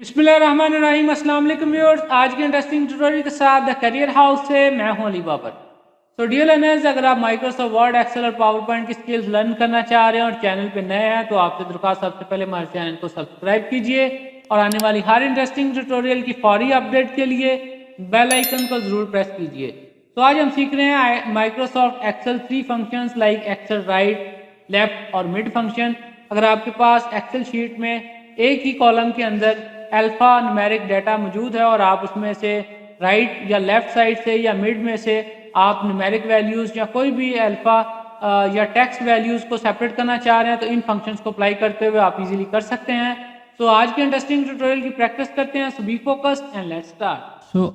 बिस्मिल्लाहिर्रहमानिर्रहीम, अस्सलाम वालेकुम व्यूअर्स। आज के इंटरेस्टिंग ट्यूटोरियल के साथ द करियर हाउस से मैं हूं अली बाबर। तो डियर लर्नर्स, अगर आप माइक्रोसॉफ्ट वर्ड, एक्सेल और पावर पॉइंट की स्किल्स लर्न करना चाह रहे हैं और चैनल पे नए हैं तो आपसे दरख्वास्त, सबसे पहले हमारे चैनल को सब्सक्राइब कीजिए और आने वाली हर इंटरेस्टिंग ट्यूटोरियल की फौरी अपडेट के लिए बेल आइकन को जरूर प्रेस कीजिए। तो आज हम सीख रहे हैं Microsoft Excel 3 functions like Excel right, left और मिड फंक्शन। अगर आपके पास एक्सेल शीट में एक ही कॉलम के अंदर अल्फा न्यूमेरिक डाटा मौजूद है और आप उसमें से राइट या लेफ्ट साइड से या मिड में से आप न्यूमेरिक वैल्यूज़ या कोई भी अल्फा या टेक्स्ट वैल्यूज़ को सेपरेट करना चाह रहे हैं तो इन फंक्शंस को अप्लाई करते हुए आप इजीली कर सकते हैं। तो आज के इंटरेस्टिंग ट्यूटोरियल की प्रैक्टिस करते हैं। So be focused and let's start.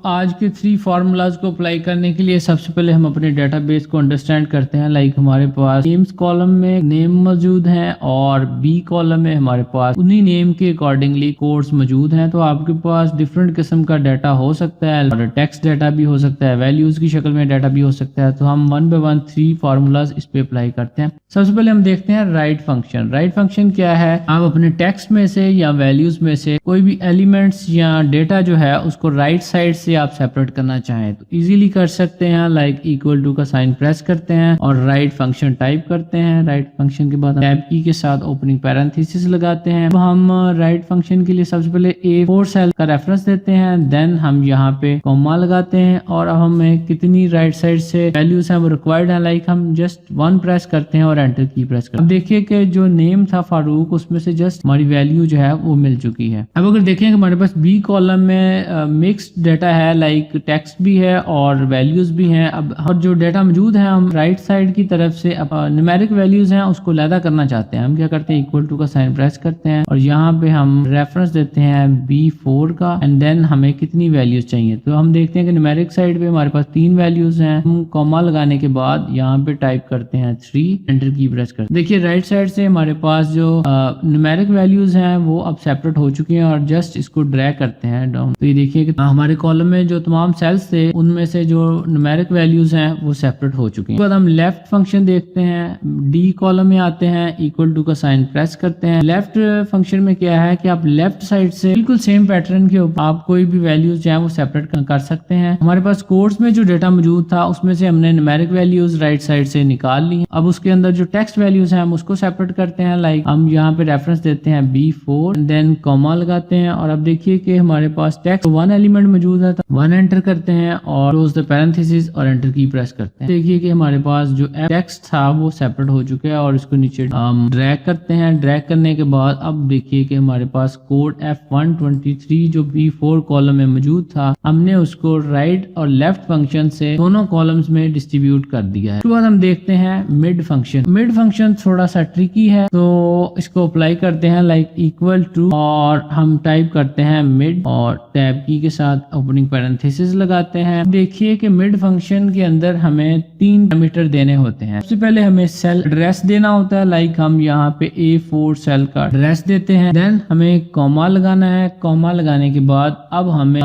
आज के 3 फार्मूलाज को अप्लाई करने के लिए सबसे पहले हम अपने डेटाबेस को अंडरस्टैंड करते हैं। लाइक हमारे पास नेम्स कॉलम में नेम मौजूद हैं और बी कॉलम में हमारे पास उन्हीं नेम के अकॉर्डिंगली कोड्स मौजूद हैं। तो आपके पास डिफरेंट किस्म का डाटा हो सकता है और टेक्स्ट डाटा भी हो सकता है, वैल्यूज की शक्ल में डाटा भी हो सकता है। तो हम 1 बाय 1 3 फार्मूलाज इस पे अप्लाई करते हैं। सबसे पहले हम देखते हैं राइट फंक्शन। राइट फंक्शन क्या है? आप अपने टेक्स्ट में से या वैल्यूज में से कोई भी एलिमेंट्स या डेटा जो है उसको राइट साइड से आप सेपरेट करना चाहें तो इजीली कर सकते हैं। लाइक इक्वल टू का साइन प्रेस करते हैं और राइट फंक्शन टाइप करते हैं। राइट फंक्शन के बाद टैब की के साथ ओपनिंग पैरेंथेसिस लगाते हैं। अब हम राइट फंक्शन के लिए सबसे पहले A4 सेल का रेफरेंस देते हैं, देन हम यहाँ पे कॉमा लगाते हैं और अब हमें कितनी राइट साइड से वैल्यूज हैं वो रिक्वायर्ड है। लाइक हम जस्ट 1 प्रेस करते हैं और एंटर की प्रेस करते हैं। अब देखिए कि जो नेम था फारूक, उसमें से जस्ट हमारी वैल्यू जो है वो मिल चुकी है। अब अगर देखें कि हमारे पास बी कॉलम में मिक्स्ड डाटा है, लाइक टेक्स्ट भी है और वैल्यूज भी हैं। अब और जो डाटा मौजूद है हम राइट साइड की तरफ से न्यूमेरिक वैल्यूज हैं उसको अलग करना चाहते हैं। हम क्या करते हैं, इक्वल टू का साइन प्रेस करते हैं और यहाँ पे हम रेफरेंस देते हैं B4 का एंड देन हमें कितनी वैल्यूज चाहिए। तो हम देखते हैं कि न्यूमेरिक साइड पे हमारे पास 3 वैल्यूज हैं। हम कॉमा लगाने के बाद यहाँ पे टाइप करते हैं 3, एंटर की प्रेस करते हैं। देखिए राइट साइड से हमारे पास जो न्यूमेरिक वैल्यूज हैं वो अब सेपरेट हो चुकी हैं और जस्ट इसको ड्रैग करते हैं डाउन। तो ये देखिए कि हमारे कॉलम में जो तमाम सेल्स थे उनमें से जो न्यूमेरिक वैल्यूज हैं वो सेपरेट हो चुकी हैं। उसके बाद हम लेफ्ट फंक्शन देखते हैं। डी कॉलम में आते हैं, इक्वल टू का साइन प्रेस करते हैं। लेफ्ट फंक्शन में क्या है कि आप लेफ्ट साइड से बिल्कुल सेम पैटर्न के ऊपर आप कोई भी वैल्यूज जो है वो सेपरेट कर सकते हैं। हमारे पास कोड्स में जो डाटा मौजूद था उसमें से हमने न्यूमेरिक वैल्यूज राइट साइड से निकाल ली। अब उसके अंदर जो टेक्स्ट वैल्यूज हैं हम उसको सेपरेट करते हैं। लाइक हम यहाँ पे रेफरेंस देते हैं B4, देन कॉमा लगाते हैं और अब देखिए कि हमारे पास टेक्स्ट 1 एलिमेंट मौजूद है तो 1 एंटर करते हैं और क्लोज द पैरेंथेसिस और एंटर की प्रेस करते हैं। देखिए कि हमारे पास जो टेक्स्ट था वो सेपरेट हो चुका है और इसको नीचे ड्रैग करते हैं। ड्रैग करने के बाद अब देखिए कि हमारे पास कोड F123 जो B4 कॉलम में मौजूद था हमने उसको राइट और लेफ्ट फंक्शन से दोनों कॉलम्स में डिस्ट्रीब्यूट कर दिया है। उसके बाद हम देखते हैं मिड फंक्शन। मिड फंक्शन थोड़ा सा ट्रिकी है तो इसको अप्लाई करते हैं। लाइक इक्वल टू और हम टाइप करते हैं मिड और टैब की के साथ ओपनिंग पैरेंथेसिस लगाते हैं। देखिए कि मिड फंक्शन के अंदर हमें 3 पैरामीटर देने होते हैं। सबसे पहले हमें सेल एड्रेस देना होता है। लाइक हम यहाँ पे A4 सेल का एड्रेस देते हैं, देन हमें कॉमा लगाना है। कॉमा लगाने के बाद अब हमें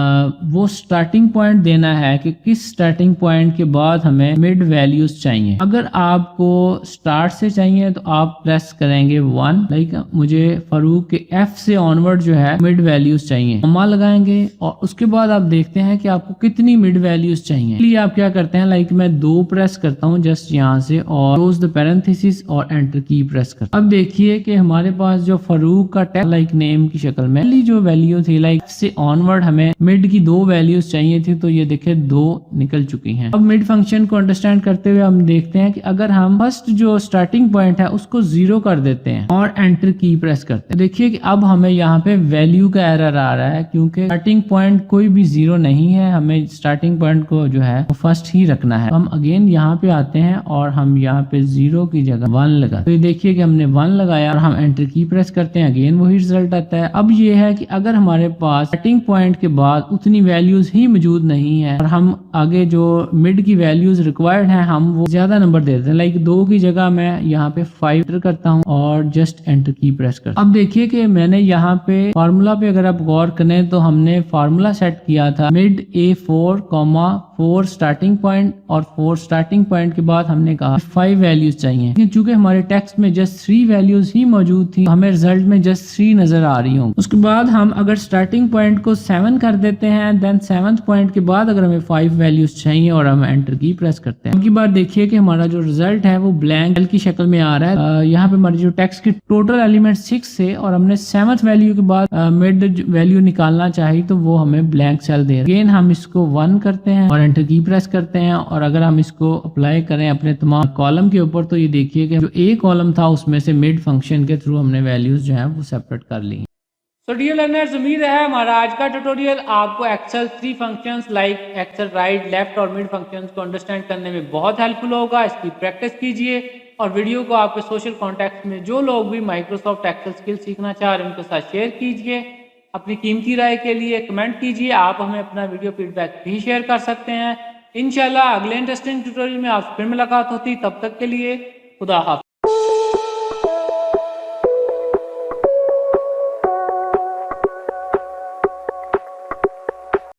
वो स्टार्टिंग पॉइंट देना है कि किस स्टार्टिंग पॉइंट के बाद हमें मिड वैल्यूज चाहिए। अगर आपको स्टार्ट से चाहिए तो आप प्रेस करेंगे 1। लाइक मुझे फारूक के F से ऑनवर्ड जो है मिड वैल्यूज चाहिए, कॉमा लगाएंगे और उसके बाद आप देखते हैं कि आपको कितनी मिड वैल्यूज चाहिए। इसलिए आप क्या करते हैं, लाइक मैं 2 प्रेस करता हूं जस्ट यहाँ से और क्लोज द पैरेंथेसिस और एंटर की प्रेस करता हूं। अब देखिए कि हमारे पास जो फारूक का टेक्स्ट लाइक नेम की शक्ल में जो वैल्यू थी, लाइक से ऑनवर्ड हमें मिड की 2 वैल्यूज चाहिए थी तो ये देखिए 2 निकल चुकी हैं। अब मिड फंक्शन को अंडरस्टैंड करते हुए हम देखते हैं कि अगर हम फर्स्ट जो स्टार्टिंग पॉइंट है उसको 0 कर देते हैं और एंटर की प्रेस करते हैं, देखिए कि अब हमें यहाँ पे वैल्यू का एरर आ रहा है क्योंकि स्टार्टिंग पॉइंट कोई भी 0 नहीं है। हमें स्टार्टिंग पॉइंट को जो है वो फर्स्ट ही रखना है। हम अगेन यहाँ पे आते हैं और हम यहाँ पे 0 की जगह 1 लगा। तो ये देखिए कि हमने 1 लगाया और हम एंटर की प्रेस करते हैं, अगेन वही रिजल्ट आता है। अब ये है कि अगर हमारे पास स्टार्टिंग पॉइंट के बाद उतनी वैल्यूज ही मौजूद नहीं है और हम आगे जो मिड की वैल्यूज रिक्वायर्ड है हम वो ज्यादा नंबर दे देते हैं। लाइक 2 की जगह मैं यहाँ पे 5 करता हूँ और जस्ट एंटर की प्रेस करता हूँ। अब देखिए कि मैंने यहाँ पे फार्मूला पे अगर आप गौर करें तो हमने फार्मूला सेट किया था मिड A4, 4 स्टार्टिंग पॉइंट और 4 स्टार्टिंग पॉइंट के बाद हमने कहा 5 वैल्यूज चाहिए, लेकिन चूंकि हमारे टेक्स्ट में जस्ट 3 वैल्यूज ही मौजूद थी, हमें रिजल्ट में जस्ट 3 नजर आ रही होंगी। उसके बाद हम अगर स्टार्टिंग पॉइंट को 7 कर देते हैं, देन 7th पॉइंट के बाद अगर हमें 5 वैल्यूज चाहिए और हम एंटर की प्रेस करते हैं, अब की बार देखिए कि हमारा जो रिजल्ट है वो ब्लैंक सेल की शक्ल में आ रहा है। यहाँ पे हमारी जो टेक्स्ट की टोटल एलिमेंट 6 थे और हमने 7th वैल्यू के बाद मिड वैल्यू निकालना चाहिए, तो वो हमें ब्लैंक सेल दे। अगेन हम इसको 1 करते हैं और एंटर की प्रेस करते हैं, और अगर हम इसको अप्लाई करें अपने तमाम कॉलम के ऊपर, तो ये देखिए कि जो ए कॉलम था उसमें से मिड फंक्शन के थ्रू हमने वैल्यूज जो है वो सेपरेट कर ली। सो डियर लर्नर्स, उम्मीद है हमारा आज का ट्यूटोरियल आपको Excel 3 functions like Excel right, left और मिड फंक्शंस को अंडरस्टैंड करने में बहुत हेल्पफुल होगा। इसकी प्रैक्टिस कीजिए और वीडियो को आपके सोशल कॉन्टैक्ट में जो लोग भी माइक्रोसॉफ्ट एक्सेल स्किल सीखना चाह रहे हैं उनके साथ शेयर कीजिए। अपनी कीमती राय के लिए कमेंट कीजिए। आप हमें अपना वीडियो फीडबैक भी शेयर कर सकते हैं। इंशाल्लाह अगले इंटरेस्टिंग ट्यूटोरियल में आपसे फिर मुलाकात होती। तब तक के लिए खुदा हाफिज़।